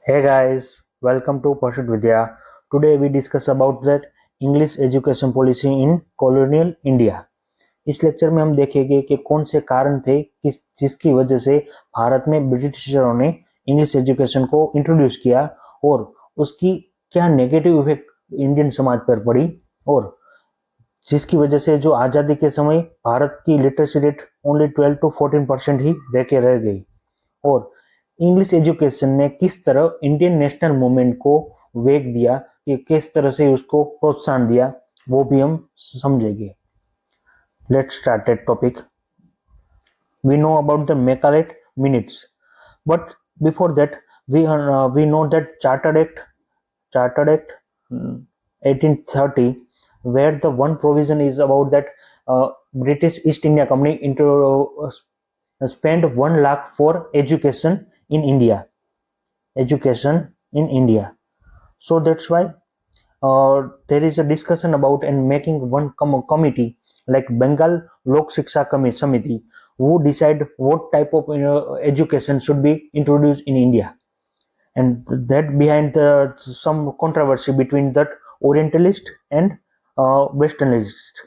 Hey guys, welcome to Pursuit Vidya. Today we discuss about that English education policy in colonial India. इस lecture में हम देखेंगे कि कौन से कारण थे जिसकी वजह से भारत में ब्रिटिशरों ने इंग्लिश एजुकेशन को इंट्रोड्यूस किया और उसकी क्या नेगेटिव इफेक्ट इंडियन समाज पर पड़ी और जिसकी वजह से जो आज़ादी के समय भारत की लिटरेसी रेट ओनली 12 to 14% ही रह गई और इंग्लिश एजुकेशन ने किस तरह इंडियन नेशनल मूवमेंट को वेग दिया कि किस तरह से उसको प्रोत्साहन दिया वो भी हम समझेंगे। Let's start that topic. We know about the Macaulay minutes, but before that we know that Chartered Act 1830, where the one provision is about that British East India Company spent 1 lakh for education in India. So that's why there is a discussion about and making one committee like Bengal Lok Shiksha Samiti, who decide what type of education should be introduced in India, and that behind some controversy between that Orientalist and Westernist.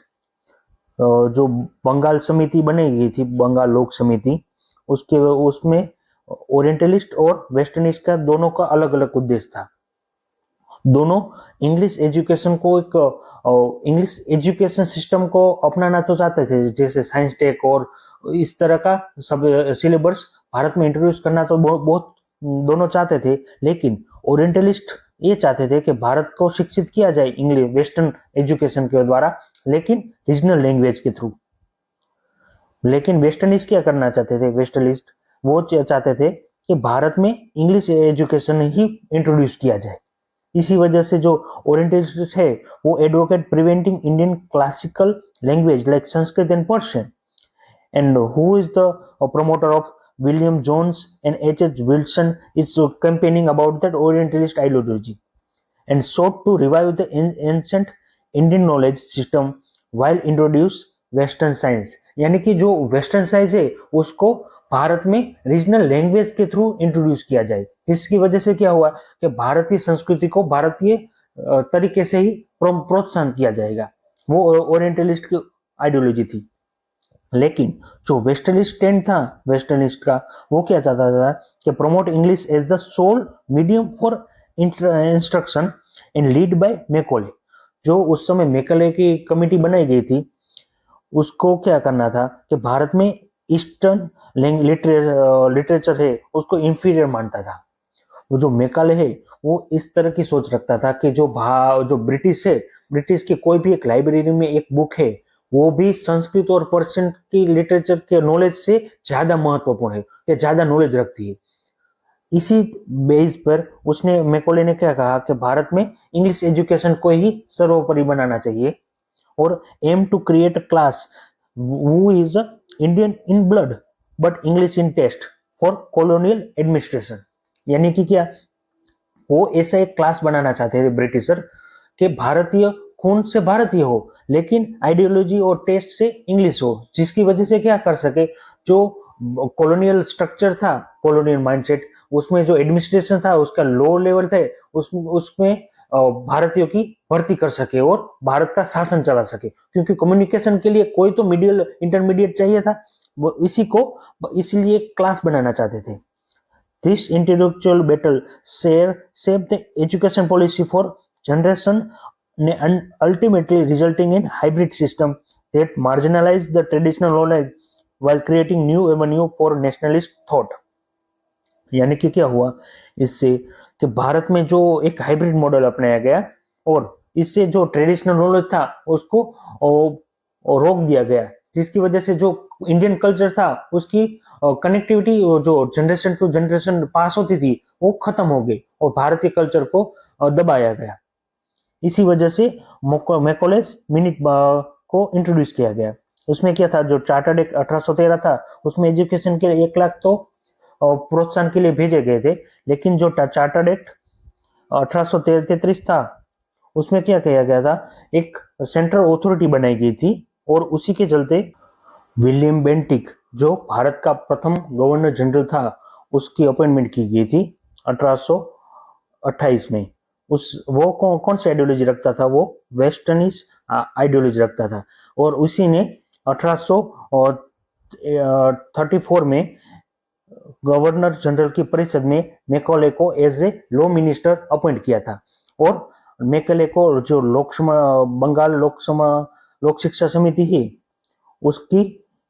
जो बंगाल समिति बनाई गई थी, बंगाल लोक समिति, उसमें orientalist और वेस्टर्निस्ट का दोनों का अलग अलग उद्देश्य था। दोनों इंग्लिश एजुकेशन को इंग्लिश एजुकेशन सिस्टम को अपनाना तो चाहते थे, जैसे साइंस टेक और इस तरह का सब सिलेबस भारत में इंट्रोड्यूस करना तो बहुत दोनों चाहते थे, लेकिन ओरिएंटलिस्ट ये चाहते थे कि भारत को शिक्षित किया जाए इंग्लिश वेस्टर्न एजुकेशन के द्वारा, लेकिन रीजनल लैंग्वेज के थ्रू। लेकिन वेस्टर्निस्ट क्या करना चाहते थे? वेस्टर्निस्ट वो चाहते थे कि भारत में इंग्लिश एजुकेशन ही इंट्रोड्यूस किया जाए। इसी वजह से जो ओरिएंटलिस्ट है वो advocate preventing Indian classical language like Sanskrit and Persian, and who is the promoter of William Jones and H.H. Wilson is campaigning about that Orientalist ideology and sought to revive the ancient Indian knowledge system while introduce Western science। यानी कि जो western science है उसको भारत में regional language के through introduce किया जाए, जिसकी वजह से क्या हुआ कि भारतीय संस्कृति को भारतीय तरीके से ही प्रोत्साहन किया जाएगा। वो ओरिएंटलिस्ट की आइडियोलॉजी थी। लेकिन जो वेस्टर्निस्ट स्टैंड था वेस्टर्निस्ट का, वो क्या चाहता था कि promote English as the sole medium for instruction and lead by Macaulay. जो उस समय मैकॉले की कमेटी बनाई गई थी, उसको क्या करना था कि भारत में ईस्टर्न लिटरेचर है उसको इंफीरियर मानता था। वो जो मैकाले है वो इस तरह की सोच रखता था कि जो ब्रिटिश है, ब्रिटिश की कोई भी एक लाइब्रेरी में एक बुक है वो भी संस्कृत और पर्शियन की लिटरेचर के नॉलेज से ज्यादा महत्वपूर्ण है, कि ज्यादा नॉलेज रखती है। इसी बेस पर उसने मैकॉले ने क्या कहा कि भारत में इंग्लिश एजुकेशन को ही सर्वोपरि बनाना चाहिए और aim to create a class who is Indian in blood but English in taste for colonial administration. यानी कि क्या, वो ऐसा एक क्लास बनाना चाहते थे ब्रिटिशर कि भारतीय खून से भारतीय हो लेकिन आइडियोलॉजी और टेस्ट से इंग्लिश हो, जिसकी वजह से क्या कर सके, जो कॉलोनियल स्ट्रक्चर था, कॉलोनियल माइंडसेट, उसमें जो एडमिनिस्ट्रेशन था उसका लो लेवल थे, उसमें भारतीयों की भर्ती कर सके और भारत का शासन चला सके, क्योंकि कम्युनिकेशन के लिए कोई तो मिडिल इंटरमीडिएट चाहिए था। वो इसलिए क्लास बनाना चाहते थे। This intellectual battle shaped the education policy for generation and ultimately resulting in hybrid system that marginalized the traditional knowledge while creating new avenue for nationalist thought। यानी कि क्या हुआ इससे कि भारत में जो एक हाइब्रिड मॉडल अपनाया गया और इससे जो ट्रेडिशनल नॉलेज था उसको रोक दिया गया, जिसकी वजह से जो इंडियन कल्चर था उसकी कनेक्टिविटी जो जनरेशन टू जनरेशन पास होती थी वो खत्म हो गई और भारतीय कल्चर को दबाया गया। इसी वजह से मैकॉलेज मिनट को इंट्रोड्यूस किया गया। उसमें क्या था, जो चार्टर्ड एक्ट 1813 था उसमें एजुकेशन के लिए 1 लाख तो प्रोत्साहन के लिए भेजे गए थे, लेकिन जो चार्टर्ड एक्ट 1833 था उसमें क्या किया गया था, एक सेंट्रल अथॉरिटी बनाई गई थी और उसी के चलते विलियम बेंटिक जो भारत का प्रथम गवर्नर जनरल था उसकी अपॉइंटमेंट की गई थी 1800 28 में। वो कौन सी आइडियोलॉजी रखता था? वो वेस्टर्निश आइडियोलॉजी रखता था। और उसी ने 1834 में गवर्नर जनरल की परिषद में मैकॉले को as a law minister appoint किया था। और मैकॉले को जो बंगाल लोक शिक्षा समिति है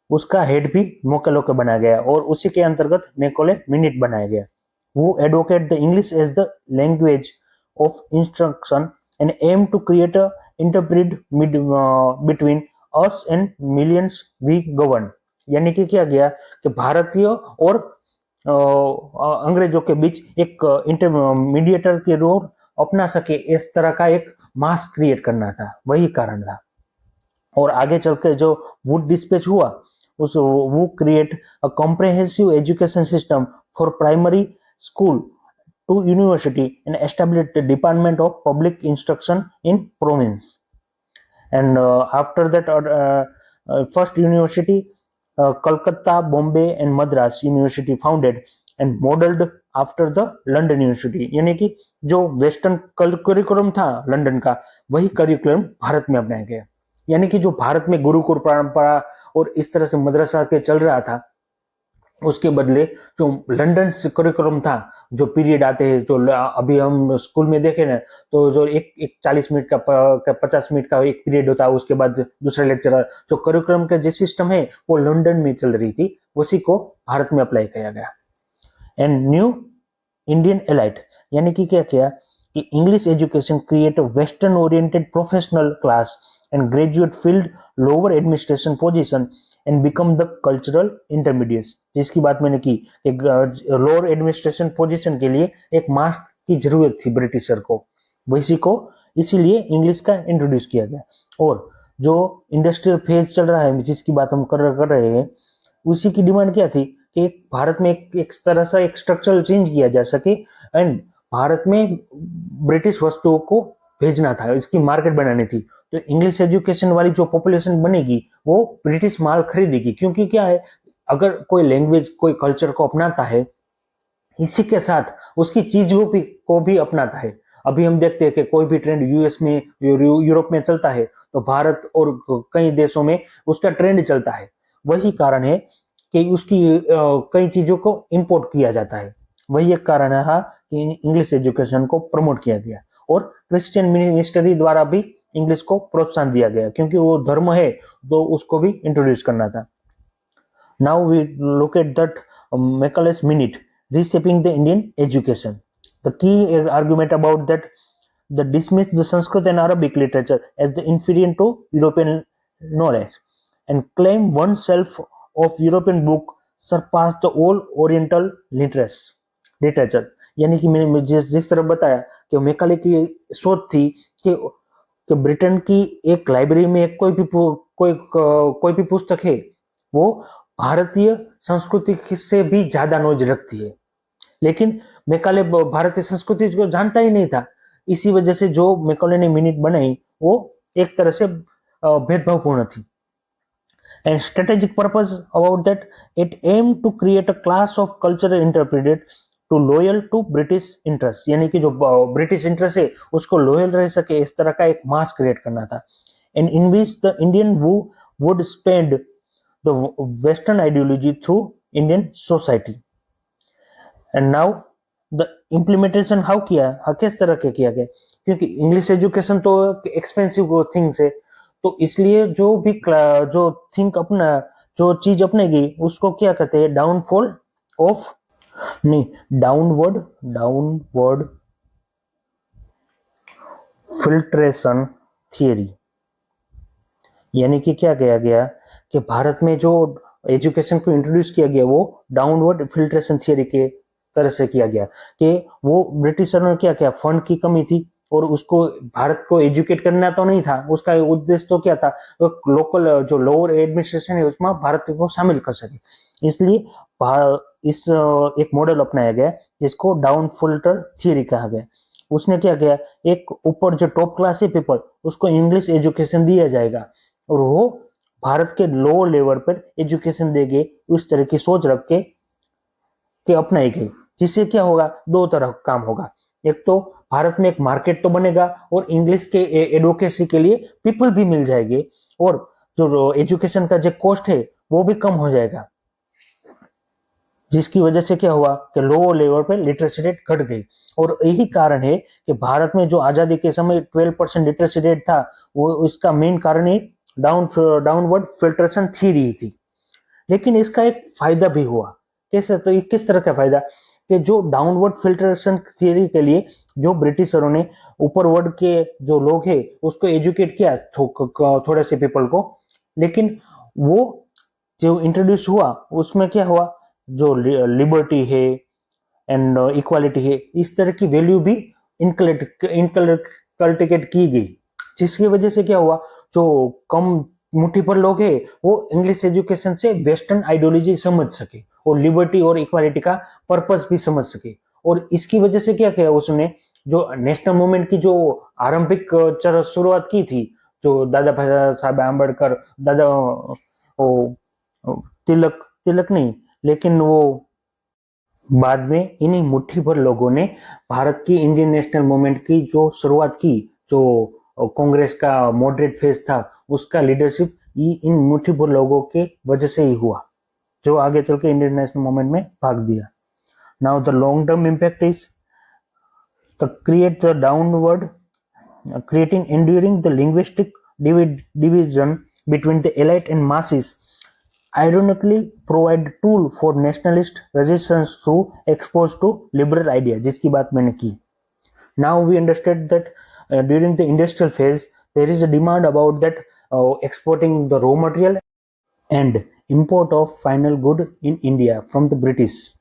उसका हेड भी मैकॉले को बनाया गया और उसी के अंतर्गत मैकॉले मिनट बनाया गया। वो advocate the English as the language of instruction and aim to create a interpret between us and millions we govern. यानी कि क्या गया कि भारतीय और अंग्रेजों के बीच एक इंटरमीडिएटर के रोल अपना सके, इस तरह का एक मास क्रिएट करना था, वही कारण था। और आगे चलकर जो वुड डिस्पैच हुआ वो create a comprehensive education system for primary school to university and establish the department of public instruction in province. And after that first university Kolkata, Bombay and Madras University founded and modeled after the London University। यानी कि जो western curriculum था London का, वही curriculum Bharat में अपनाया गया। यानी कि जो भारत में गुरुकुल परंपरा और इस तरह से मदरसा के चल रहा था, उसके बदले जो लंदन करिकुलम था, जो पीरियड आते हैं, जो अभी हम स्कूल में देखें ना, तो जो एक 40 मिनट का 50 मिनट का एक पीरियड होता है, उसके बाद दूसरा लेक्चर। जो करिकुलम का जो सिस्टम है वो लंदन में चल रही थी, उसी को भारत में अप्लाई किया गया। एंड न्यू इंडियन एलाइट, यानी कि क्या किया कि English education create western oriented professional class and graduate field lower administration position and become the cultural intermediate. जिसकी बात मैंने की, लोअर एडमिनिस्ट्रेशन पोजीशन के लिए एक मास की जरूरत थी ब्रिटिशर को, वैसी को इसीलिए इंग्लिश का इंट्रोड्यूस किया गया। और जो इंडस्ट्रियल फेज चल रहा है, जिसकी बात हम कर रहे हैं, उसी की डिमांड क्या थी कि भारत में एक तरह से एक स्ट्रक्चरल चेंज किया जा सके एंड भारत में ब्रिटिश वस्तुओं को भेजना था, इसकी मार्केट बनानी थी। तो इंग्लिश एजुकेशन वाली जो पॉपुलेशन बनेगी वो ब्रिटिश माल खरीदेगी, क्योंकि क्या है, अगर कोई लैंग्वेज कोई कल्चर को अपनाता है, इसी के साथ उसकी चीजों को भी अपनाता है। अभी हम देखते हैं कि कोई भी ट्रेंड यूएस में यूरोप में चलता है तो भारत और कई देशों में उसका ट्रेंड चलता है। वही कारण है कि उसकी कई चीजों को इंपोर्ट किया जाता है। वही एक कारण है कि इंग्लिश एजुकेशन को प्रमोट किया गया और क्रिश्चियन मिनिस्ट्री द्वारा भी इंग्लिश को प्रोत्साहन दिया गया, क्योंकि वो धर्म है तो उसको भी इंट्रोड्यूस करना था। Now we look at that Macaulay's minute reshaping the Indian education. The key argument about that, the dismiss the Sanskrit and Arabic literature as the inferior to European knowledge and claim oneself of European book surpass the all Oriental literature। यानी कि मैंने जिस तरह बताया कि Macaulay की सोच थी कि ब्रिटेन की एक लाइब्रेरी में कोई भी पुस्तक है वो भारतीय संस्कृति से भी ज्यादा नॉलेज रखती है, लेकिन मैकॉले भारतीय संस्कृति को जानता ही नहीं था। इसी वजह से जो मैकॉले ने मिनट बनाई वो एक तरह से भेदभावपूर्ण थी। And strategic purpose about that, it aim to create a class of cultural interpreted to loyal to British interest. यानी कि जो ब्रिटिश इंटरेस्ट है उसको लॉयल रह सके, इस तरह का एक मास क्रिएट करना था। And in which the Indian would spend the Western ideology through Indian society। And now the implementation how किस तरह के किया गया, क्योंकि इंग्लिश एजुकेशन तो एक्सपेंसिव थिंग्स है, तो इसलिए जो चीज अपनेगी उसको क्या कहते हैं, डाउनवर्ड फिल्ट्रेशन थियरी। यानी कि क्या किया गया कि भारत में जो एजुकेशन को इंट्रोड्यूस किया गया वो डाउनवर्ड फिल्ट्रेशन थियरी के तरह से किया गया कि वो ब्रिटिशरों ने क्या किया, फंड की कमी थी और उसको भारत को एजुकेट करना तो नहीं था, उसका उद्देश्य तो क्या था, लोकल जो लोअर एडमिनिस्ट्रेशन है उसमें भारत को शामिल कर सके। इसलिए इस एक मॉडल अपनाया गया जिसको डाउन फिल्टर थियरी कहा गया। उसने क्या किया, एक ऊपर जो टॉप क्लास है पीपल उसको इंग्लिश एजुकेशन दिया जाएगा और वो भारत के लोअर लेवल पर एजुकेशन देंगे, उस तरह की सोच रख के अपनाई गई। जिससे क्या होगा, दो तरह काम होगा। एक तो भारत में एक मार्केट तो बनेगा और इंग्लिश के एडवोकेसी के लिए पीपल भी मिल जाएंगे, और जो एजुकेशन का जो कॉस्ट है वो भी कम हो जाएगा, जिसकी वजह से क्या हुआ कि लो लेवल पे लिटरेसी रेट घट गई। और यही कारण है कि भारत में जो आजादी के समय 12% लिटरेसी रेट था, वो इसका मेन कारण ही डाउनवर्ड फिल्ट्रेशन थी रही थी। लेकिन इसका एक फायदा भी हुआ। कैसे? तो किस तरह का फायदा कि जो डाउनवर्ड फिल्ट्रेशन थियरी के लिए जो ब्रिटिशरों ने ऊपरवर्ड के जो लोग हैं उसको एजुकेट किया थोड़े से पीपल को, लेकिन वो जो इंट्रोड्यूस हुआ उसमें क्या हुआ, जो लिबर्टी है एंड इक्वालिटी है, इस तरह की वैल्यू भी इनकल्टिकेट की गई, जिसकी वजह से क्या हुआ, जो कम मुट्ठी पर लोग हैं वो इंग्लिश एजुकेशन से वेस्टर्न आइडियोलॉजी समझ सके और लिबर्टी और इक्वालिटी का पर्पस भी समझ सके। और इसकी वजह से क्या किया उसने, जो नेशनल मूवमेंट की जो आरंभिक शुरुआत की थी, जो दादा साहब आम्बेडकर, दादा तिलक तिलक नहीं, लेकिन वो बाद में इन्हीं मुट्ठी भर लोगों ने भारत की इंडियन नेशनल मूवमेंट की जो शुरुआत की, जो कांग्रेस का मॉडरेट फेज था उसका लीडरशिप इन मुट्ठी भर लोगों के वजह से ही हुआ, जो आगे चल के इंडियन नेशनल मूवमेंट में भाग दिया। Now the long term impact is the create the downward creating enduring the linguistic division between the elite and masses, ironically provide tool for nationalist resistance through exposed to liberal idea, जिसकी बात मैंने की। Now we understand that during the industrial phase there is a demand about that exporting the raw material and import of final good in India from the British.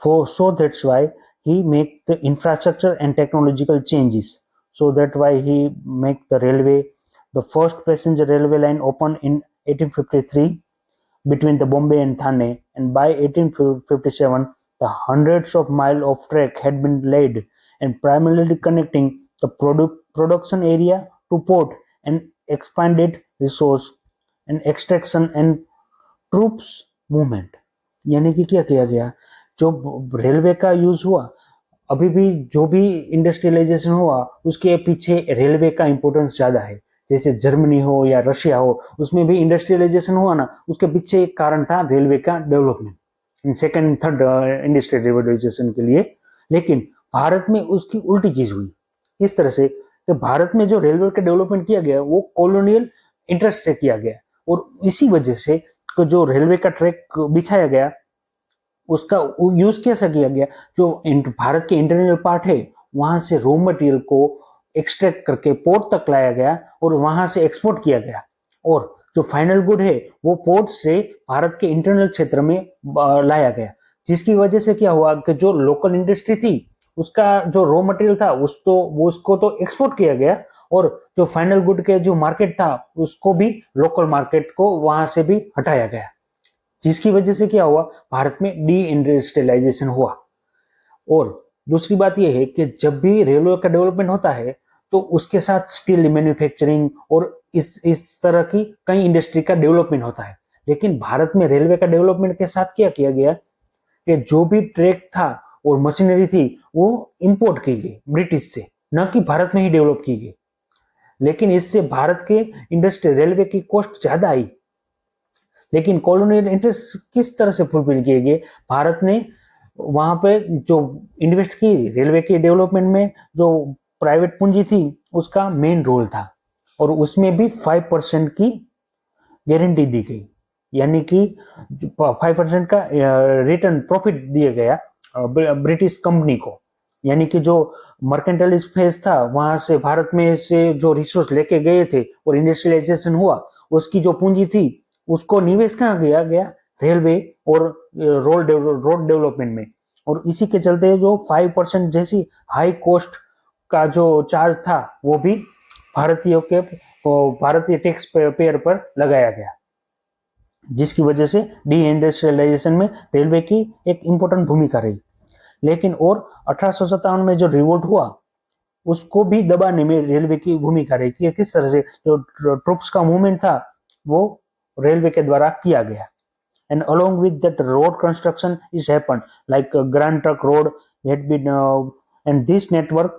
So that's why he make the infrastructure and technological changes. So that's why he make the railway. The first passenger railway line opened in 1853 between the Bombay and Thane, and by 1857 the hundreds of miles of track had been laid, and primarily connecting the production area to port, and expanded resource and extraction and troops movement. यानी कि क्या किया गया, जो railway का use हुआ, अभी भी जो भी इंडस्ट्रियलाइजेशन हुआ उसके पीछे रेलवे का इंपॉर्टेंस ज्यादा है। जैसे जर्मनी हो या रशिया हो, उसमें भी इंडस्ट्रियलाइजेशन हुआ ना, उसके पीछे एक कारण था रेलवे का development second third industrial revolution के लिए। लेकिन भारत में उसकी उल्टी चीज हुई। इस तरह से कि भारत में जो रेलवे का डेवलपमेंट किया गया वो कॉलोनियल इंटरेस्ट से किया गया, और इसी वजह से तो जो रेलवे का ट्रैक बिछाया गया उसका यूज कैसा किया गया, जो भारत के इंटरनल पार्ट है वहां से रॉ मटेरियल को एक्सट्रैक्ट करके पोर्ट तक लाया गया और वहां से एक्सपोर्ट किया गया, और जो फाइनल गुड है वो पोर्ट से भारत के इंटरनल क्षेत्र में लाया गया, जिसकी वजह से क्या हुआ कि जो लोकल इंडस्ट्री थी उसका जो रॉ मटेरियल था उसको तो एक्सपोर्ट किया गया, और जो फाइनल गुड के जो मार्केट था उसको भी लोकल मार्केट को वहां से भी हटाया गया, जिसकी वजह से क्या हुआ, भारत में डी इंडस्ट्रियलाइजेशन हुआ। और दूसरी बात यह है कि जब भी रेलवे का डेवलपमेंट होता है तो उसके साथ स्टील मैन्युफैक्चरिंग और इस तरह की कई इंडस्ट्री का डेवलपमेंट होता है। लेकिन भारत में रेलवे का डेवलपमेंट के साथ क्या किया गया कि जो भी ट्रैक था और मशीनरी थी वो इंपोर्ट की गई ब्रिटिश से, न कि भारत में ही डेवलप की गई। लेकिन इससे भारत के इंडस्ट्री रेलवे की कॉस्ट ज्यादा आई। लेकिन कॉलोनियल इंटरेस्ट किस तरह से फुलफिल किए गए, भारत ने वहां पे जो इन्वेस्ट की रेलवे के डेवलपमेंट में, जो प्राइवेट पूंजी थी उसका मेन रोल था, और उसमें भी 5% की गारंटी दी गई, यानी कि 5% का रिटर्न प्रॉफिट दिया गया ब्रिटिश कंपनी को। यानी कि जो मर्केंटाइलिस्ट फेज था वहां से भारत में से जो रिसोर्स लेके गए थे और इंडस्ट्रियलाइजेशन हुआ, उसकी जो पूंजी थी उसको निवेश कहाँ गया गया रेलवे और रोड डेवलपमेंट में। और इसी के चलते जो 5% जैसी हाई कॉस्ट का जो चार्ज था वो भी भारतीय टैक्स पेयर पर लगाया गया, जिसकी वजह से डी इंडस्ट्रियलाइजेशन में रेलवे की एक इंपॉर्टेंट भूमिका रही। लेकिन और 1857 में जो रिवोल्ट हुआ उसको भी दबाने में रेलवे की भूमिका रही कि किस तरह से जो ट्रूप्स का मूवमेंट था वो रेलवे के द्वारा किया गया। And along with that road construction is happened like grand truck road had been and this network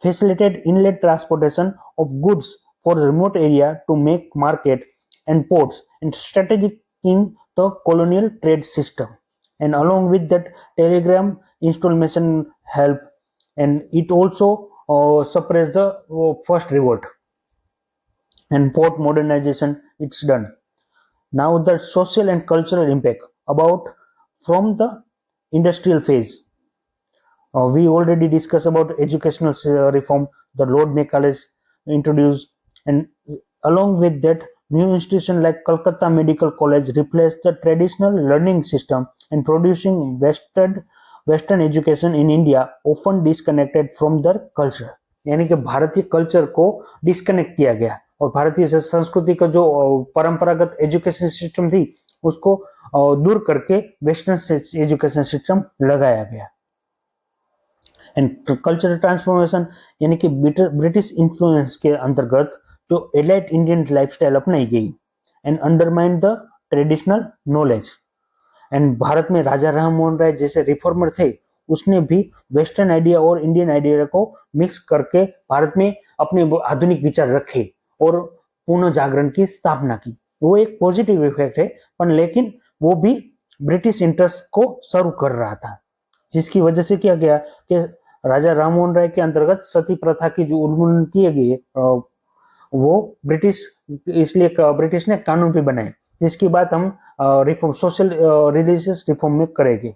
facilitated inland transportation of goods for remote area to make market and ports and strategic in the colonial trade system. And along with that, telegram installation help, and it also suppressed the first revolt. And port modernization, it's done. Now the social and cultural impact about from the industrial phase. We already discussed about educational reform, the Lord Mayo College introduced, and along with that, new institution like Calcutta Medical College replaced the traditional learning system and producing Western education in India often disconnected from their culture. यानी कि भारतीय culture को disconnect किया गया और भारतीय संस्कृति का जो परंपरागत एजुकेशन सिस्टम थी उसको दूर करके वेस्टर्न एजुकेशन सिस्टम लगाया गया. एंड कल्चरल ट्रांसफॉर्मेशन यानी कि ब्रिटिश इन्फ्लुएंस के अंतर्गत जो एलाइट इंडियन लाइफस्टाइल अपनाई गई and undermine the traditional knowledge. And Bharat में राजा राममोहन राय जैसे रिफॉर्मर थे, उसने भी वेस्टर्न आइडिया और इंडियन आइडिया को मिक्स करके भारत में अपने आधुनिक विचार रखे और पुनः जागरण की स्थापना की. वो एक पॉजिटिव इफेक्ट है, पर लेकिन वो भी ब्रिटिश इंटरेस्ट को सर्व कर रहा था, जिसकी वजह से क्या गया कि राजा राममोहन राय के अंतर्गत सती प्रथा की जो उन्मूलन किए गए वो ब्रिटिश, इसलिए ब्रिटिश ने कानून भी बनाए, जिसकी बात हम रिफॉर्म सोशल रिलीजियस रिफॉर्म में करेंगे.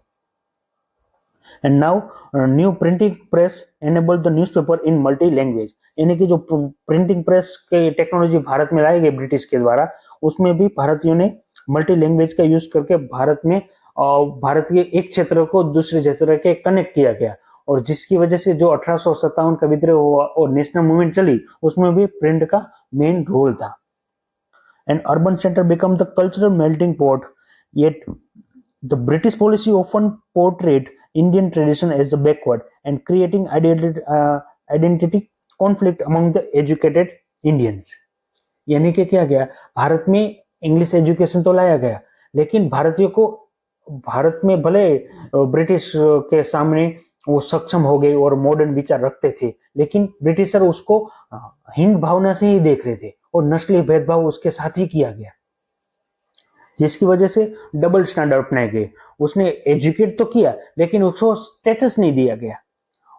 And now new printing press enable the newspaper in multi language. यानी कि जो प्रिंटिंग प्रेस के टेक्नोलॉजी भारत में लाई गई ब्रिटिश के द्वारा, उसमें भी भारतीयों ने मल्टी लैंग्वेज का यूज करके भारत में भारत के एक क्षेत्र को दूसरे क्षेत्र के कनेक्ट किया गया, और जिसकी वजह से जो 1857 का विद्रोह हुआ और नेशनल मूवमेंट चली, उसमें भी प्रिंट का मेन रोल था. And urban centre become the cultural melting pot, yet the British policy often portrait Indian tradition as the backward and creating identity conflict among the educated Indians. यानी कि क्या गया, भारत में इंग्लिश एजुकेशन तो लाया गया, लेकिन भारतीयों को भारत में भले ब्रिटिश के सामने वो सक्षम हो गए और मॉडर्न विचार रखते थे, लेकिन ब्रिटिशर उसको हिंद भावना से ही देख रहे थे और नस्लीय भेदभाव उसके साथ ही किया गया, जिसकी वजह से डबल स्टैंडर्ड अपनाए गए. उसने एजुकेट तो किया, लेकिन उसको स्टेटस नहीं दिया गया.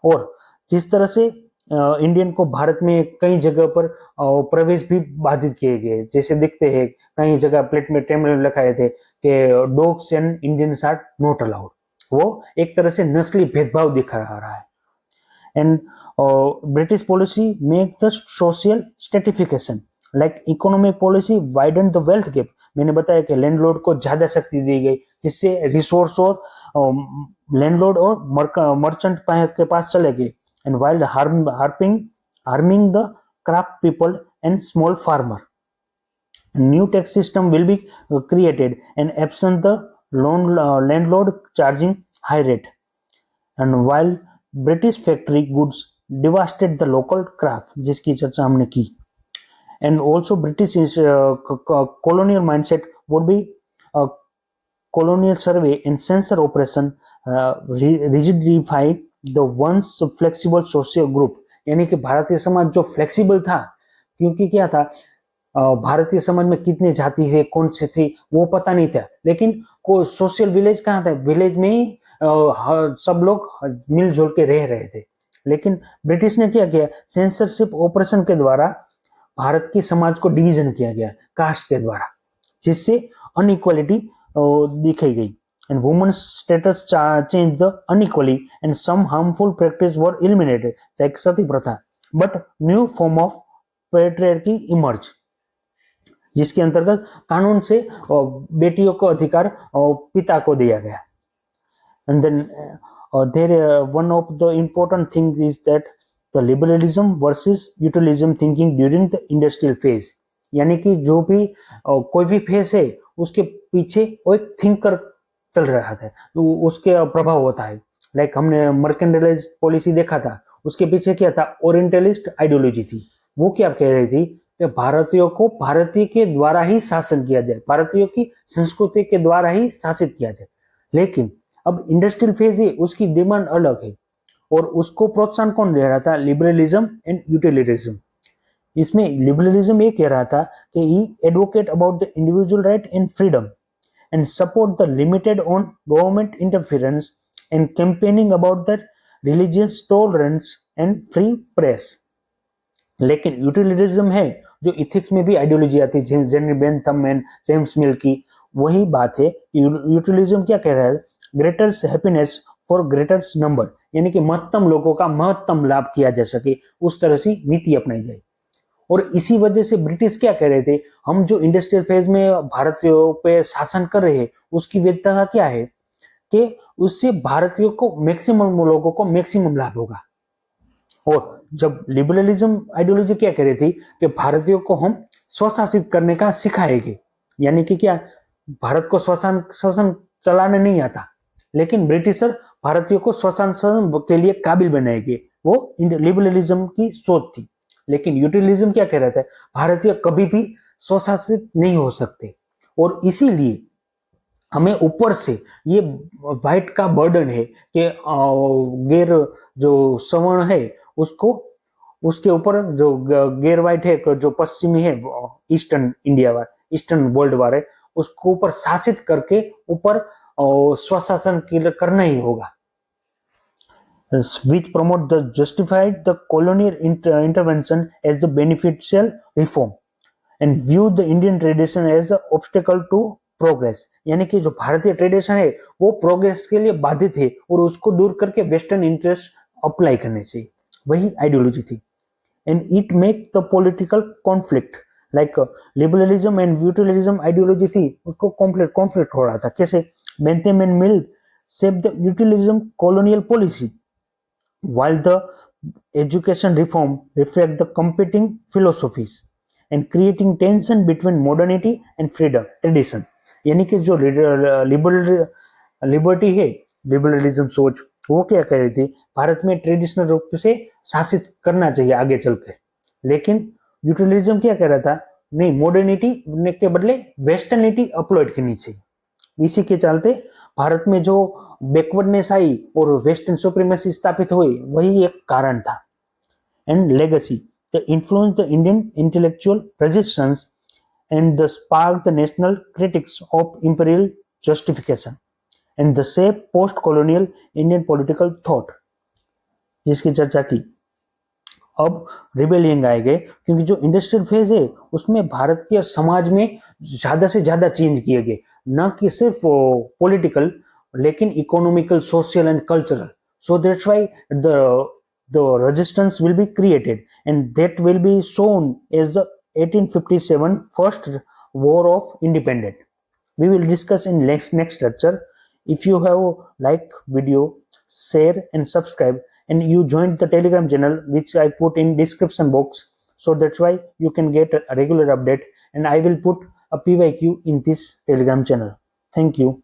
और जिस तरह से इंडियन को भारत में कई जगह पर प्रवेश भी बाधित किए गए, जैसे दिखते हैं कई जगह प्लेट में टेबल लिखाए थे कि dogs and Indians are not allowed. वो एक तरह से नस्ली भेदभाव दिखा रहा है. And British policy make the social stratification like economic policy widen the wealth gap. मैंने बताया कि लैंडलॉर्ड को ज्यादा शक्ति दी गई, जिससे रिसोर्स और लैंडलॉर्ड और मर्चेंट के पास चले गए. And wild harming the craft people and small farmer. New tax system will be created and absent the landlord charging high rate. And while British factory goods devastated the local craft, जिसकी चर्चा हमने की. And also British colonial mindset would be colonial survey and censor operation rigidify the once flexible social group. यानी कि भारतीय समाज जो flexible था, क्योंकि क्या था, भारतीय समाज में कितनी जाति है, कौन सी थी, वो पता नहीं था, लेकिन को सोशल विलेज कहाँ था, विलेज में ही सब लोग मिलजुल के रह रहे थे. लेकिन ब्रिटिश ने क्या किया, सेंसरशिप ऑपरेशन के द्वारा भारत के समाज को डिवीजन किया गया कास्ट के द्वारा, जिससे अनइक्वालिटी दिखाई गई. And women's status change the unequally and some harmful practice were eliminated like sati pratha, but new form of patriarchy emerge, जिसके अंतर्गत कानून से बेटियों को अधिकार पिता को दिया गया. And then there one of the important thing is that the liberalism versus utilism thinking during the industrial phase. यानी कि जो भी कोई भी फेज है, उसके पीछे वो एक थिंकर चल रहा था, तो उसके प्रभाव होता है. लाइक हमने मर्केंटाइज पॉलिसी देखा था, उसके पीछे क्या था, ओरिएंटलिस्ट आइडियोलॉजी थी. वो क्या कह रही थी कि भारतीयों को भारतीय के द्वारा ही शासन किया जाए, भारतीयों की संस्कृति के द्वारा ही शासित किया जाए. लेकिन अब इंडस्ट्रियल फेज है, उसकी डिमांड अलग है. और उसको प्रोत्साहन कौन दे रहा था? Liberalism and utilitarianism. इसमें लिबरलिज्म ये कह रहा था कि he advocate about the individual right and freedom and support the limited on government interference and campaigning about the religious tolerance and free press। लेकिन यूटिलिटरिज्म है जो इथिक्स में भी आइडियोलॉजी आती है, जेनरी बेंथम एंड जेम्स मिल की, वही बात है कि यूटिलिज्म क्या कह रहा है? Greater happiness for greater number, यानी कि महत्तम लोगों का महत्तम लाभ किया जा सके, उस तरह से नीति अपनाई जाए। और इसी वजह से ब्रिटिश क्या कह रहे थे? हम जो इंडस्ट्रियल फेज में भारतीयों पे शासन कर रहे हैं, उसकी वैधता क्या है कि उससे भारतीयों को मैक्सिमम लोगों को मैक्सिमम लाभ होगा। और जब लिबरलिज्म आइडियोलॉजी क्या कह रही थी कि भारतीयों को हम स्वशासित करने का सिखाएंगे, यानी कि क्या, भारत को स्वशासन चलाने नहीं आता, लेकिन ब्रिटिशर भारतीयों को स्वशासन के लिए काबिल बनाएंगे, वो लिबरलिज्म की सोच थी। लेकिन यूटिलिज्म क्या कह रहा था? भारतीय कभी भी स्वशासित नहीं हो सकते, और इसीलिए हमें ऊपर से ये व्हाइट का बर्डन है कि गैर जो सवर्ण है उसको, उसके ऊपर जो गैर व्हाइट है, जो पश्चिमी है, ईस्टर्न इंडिया वाला, ईस्टर्न वर्ल्ड वाले, उसको ऊपर शासित करके ऊपर स्वशासन करना ही होगा। Which promote the justified the colonial intervention as the beneficial reform and view the Indian tradition as the obstacle to progress। यानी कि जो भारतीय ट्रेडिशन है वो प्रोग्रेस के लिए बाधित है और उसको दूर करके वेस्टर्न इंटरेस्ट अप्लाई करने चाहिए, वही आइडियोलॉजी थी। And it make the political conflict like liberalism and utilism ideology थी, उसको कॉन्फ्लिक्ट हो रहा था। कैसे? Bentham and Mill shape the utilism colonial policy while the education reform reflect the competing philosophies and creating tension between modernity and freedom tradition। यानी कि जो liberty है, लिबरलिज्म सोच, वो क्या कह रही थी? भारत में ट्रेडिशनल रूप से शासित करना चाहिए आगे चलकर, लेकिन यूटिलिज्म क्या कह रहा था? नहीं, मॉडर्निटी के बदले वेस्टर्निटी अपलोड करनी चाहिए। इसी के चलते भारत में जो बैकवर्डनेस आई और वेस्टर्न सुप्रीमेसी स्थापित हुई, वही एक कारण था। And legacy the influence the Indian intellectual resistance and the spark the national critics of imperial justification and the shape post colonial Indian political thought, जिसकी चर्चा की। अब रिबेलियन आए गए, क्योंकि जो इंडस्ट्रियल फेज है उसमें भारत के समाज में ज्यादा से ज्यादा चेंज किए गए, न कि सिर्फ पॉलिटिकल, लेकिन economical, social and cultural. So that's why the resistance will be created, and that will be shown as the 1857 first war of independence। We will discuss in next lecture। If you have like video, share and subscribe, and you joined the telegram channel which I put in description box, so that's why you can get a regular update, and I will put a PYQ in this telegram channel। Thank you।